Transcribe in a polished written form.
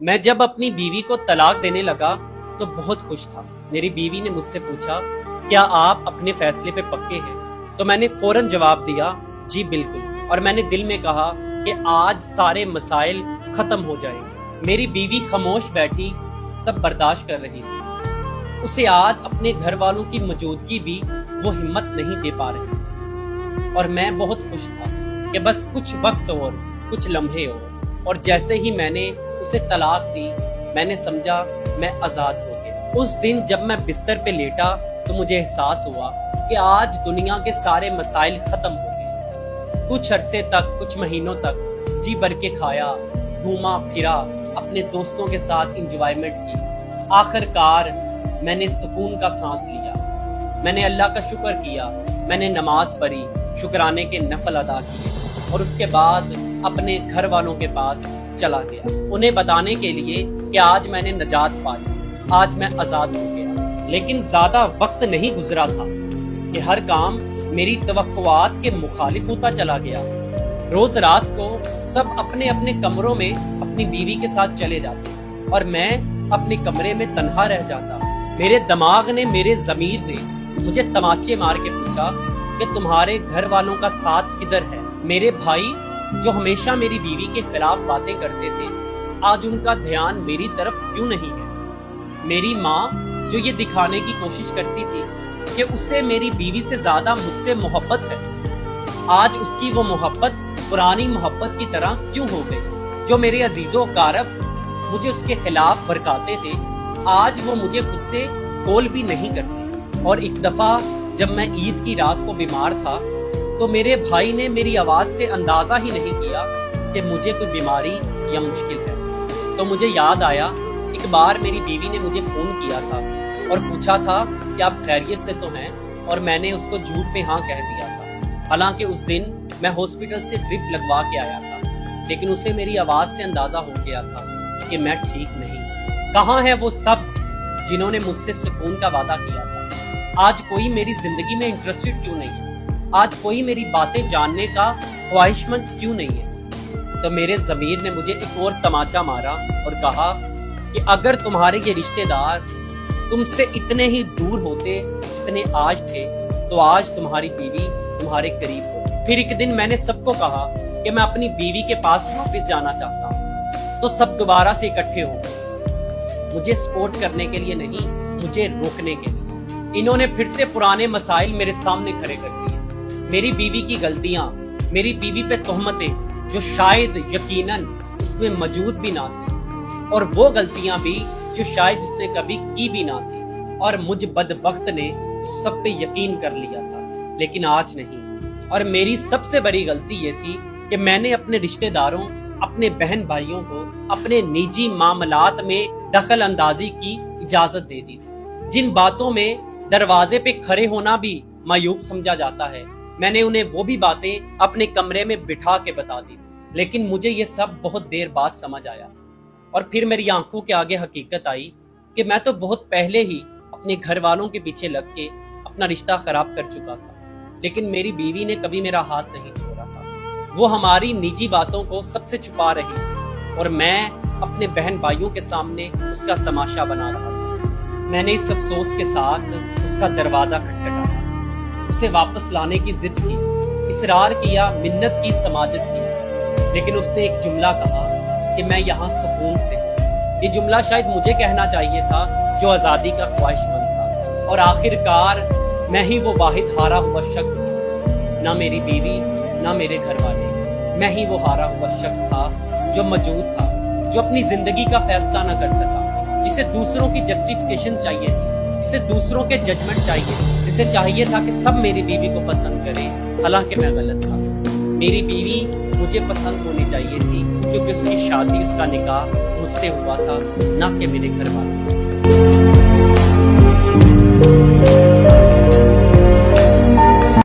میں جب اپنی بیوی کو طلاق دینے لگا تو بہت خوش تھا۔ میری بیوی نے مجھ سے پوچھا کیا آپ اپنے فیصلے پہ پکے ہیں؟ تو میں نے فوراً جواب دیا جی بالکل، اور میں نے دل میں کہا کہ آج سارے مسائل ختم ہو جائیں گے۔ میری بیوی خاموش بیٹھی، سب برداشت کر رہی تھی۔ اسے آج اپنے گھر والوں کی موجودگی بھی وہ ہمت نہیں دے پا رہی تھی، اور میں بہت خوش تھا کہ بس کچھ وقت اور کچھ لمحے اور جیسے ہی میں نے اسے طلاق دی میں نے سمجھا میں آزاد ہو گیا۔ اس دن جب میں بستر پہ لیٹا تو مجھے احساس ہوا کہ آج دنیا کے سارے مسائل ختم ہو گئے۔ کچھ عرصے تک، کچھ مہینوں تک جی بھر کے کھایا، گھوما پھرا، اپنے دوستوں کے ساتھ انجوائمنٹ کی۔ آخر کار میں نے سکون کا سانس لیا، میں نے اللہ کا شکر کیا، میں نے نماز پڑھی، شکرانے کے نفل ادا کیے، اور اس کے بعد اپنے گھر والوں کے پاس چلا گیا انہیں بتانے کے لیے کہ آج میں نے نجات پائی، آج میں آزاد ہو گیا۔ لیکن زیادہ وقت نہیں گزرا تھا کہ ہر کام میری توقعات کے مخالف ہوتا چلا گیا۔ روز رات کو سب اپنے اپنے کمروں میں اپنی بیوی کے ساتھ چلے جاتے اور میں اپنے کمرے میں تنہا رہ جاتا۔ میرے دماغ نے، میرے ضمیر نے مجھے تماچے مار کے پوچھا کہ تمہارے گھر والوں کا ساتھ کدھر ہے؟ میرے بھائی جو ہمیشہ میری بیوی کے خلاف باتیں کرتے تھے، آج ان کا دھیان میری طرف کیوں نہیں ہے؟ میری ماں جو یہ دکھانے کی کوشش کرتی تھی کہ اسے میری بیوی سے زیادہ مجھ سے محبت ہے، آج اس کی وہ محبت پرانی محبت کی طرح کیوں ہو گئی؟ جو میرے عزیز و اقارب مجھے اس کے خلاف بھڑکاتے تھے، آج وہ مجھے خود سے کال بھی نہیں کرتے۔ اور ایک دفعہ جب میں عید کی رات کو بیمار تھا تو میرے بھائی نے میری آواز سے اندازہ ہی نہیں کیا کہ مجھے کوئی بیماری یا مشکل ہے۔ تو مجھے یاد آیا ایک بار میری بیوی نے مجھے فون کیا تھا اور پوچھا تھا کہ آپ خیریت سے تو ہیں، اور میں نے اس کو جھوٹ پہ ہاں کہہ دیا تھا۔ حالانکہ اس دن میں ہاسپٹل سے ڈرپ لگوا کے آیا تھا، لیکن اسے میری آواز سے اندازہ ہو گیا تھا کہ میں ٹھیک نہیں۔ کہاں ہے وہ سب جنہوں نے مجھ سے سکون کا وعدہ کیا تھا؟ آج کوئی میری زندگی میں انٹرسٹڈ کیوں نہیں ہے؟ آج کوئی میری باتیں جاننے کا خواہش مند کیوں نہیں ہے؟ تو میرے ضمیر نے مجھے ایک اور تماچا مارا اور کہا کہ اگر تمہارے یہ رشتہ دار تم سے اتنے ہی دور ہوتے جتنے آج تھے تو آج تمہاری بیوی تمہارے قریب ہوتی۔ پھر ایک دن میں نے سب کو کہا کہ میں اپنی بیوی کے پاس واپس جانا چاہتا ہوں، تو سب دوبارہ سے اکٹھے ہو گئے، مجھے سپورٹ کرنے کے لیے نہیں، مجھے روکنے کے لیے۔ انہوں نے پھر سے پرانے مسائل میرے سامنے کھڑے کر دیے، میری بیوی کی غلطیاں، میری بیوی پہ تہمتیں جو شاید یقیناً اس میں موجود بھی نہ تھی، اور وہ غلطیاں بھی جو شاید اس نے کبھی کی بھی نہ تھی، اور مجھ بدبخت نے اس سب پہ یقین کر لیا تھا، لیکن آج نہیں۔ اور میری سب سے بڑی غلطی یہ تھی کہ میں نے اپنے رشتہ داروں، اپنے بہن بھائیوں کو اپنے نجی معاملات میں دخل اندازی کی اجازت دے دی تھی۔ جن باتوں میں دروازے پہ کھڑے ہونا بھی معیوب سمجھا جاتا ہے، میں نے انہیں وہ بھی باتیں اپنے کمرے میں بٹھا کے بتا دی، لیکن مجھے یہ سب بہت دیر بعد سمجھ آیا، اور پھر میری آنکھوں کے آگے حقیقت آئی کہ میں تو بہت پہلے ہی اپنے گھر والوں کے پیچھے لگ کے اپنا رشتہ خراب کر چکا تھا، لیکن میری بیوی نے کبھی میرا ہاتھ نہیں چھوڑا تھا۔ وہ ہماری نجی باتوں کو سب سے چھپا رہی تھی، اور میں اپنے بہن بھائیوں کے سامنے اس کا تماشا بنا رہا تھا۔ میں نے اس افسوس کے ساتھ اس کا دروازہ کھٹکھٹایا، اسے واپس لانے کی ضد کی، اصرار کیا، منت کی، سماجت کی، لیکن اس نے ایک جملہ کہا کہ میں یہاں سکون سے ہوں۔ یہ جملہ شاید مجھے کہنا چاہیے تھا جو آزادی کا خواہش مند تھا، اور آخر کار میں ہی وہ واحد ہارا ہوا شخص تھا، نہ میری بیوی نہ میرے گھر والے، میں ہی وہ ہارا ہوا شخص تھا جو موجود تھا، جو اپنی زندگی کا فیصلہ نہ کر سکا، جسے دوسروں کی جسٹیفیکیشن چاہیے تھی، جسے دوسروں کے ججمنٹ چاہیے، جسے چاہیے تھا کہ سب میری بیوی کو پسند کریں، حالانکہ میں غلط تھا۔ میری بیوی مجھے پسند ہونی چاہیے تھی کیونکہ اس کی شادی، اس کا نکاح مجھ سے ہوا تھا، نہ کہ میرے گھر والوں سے۔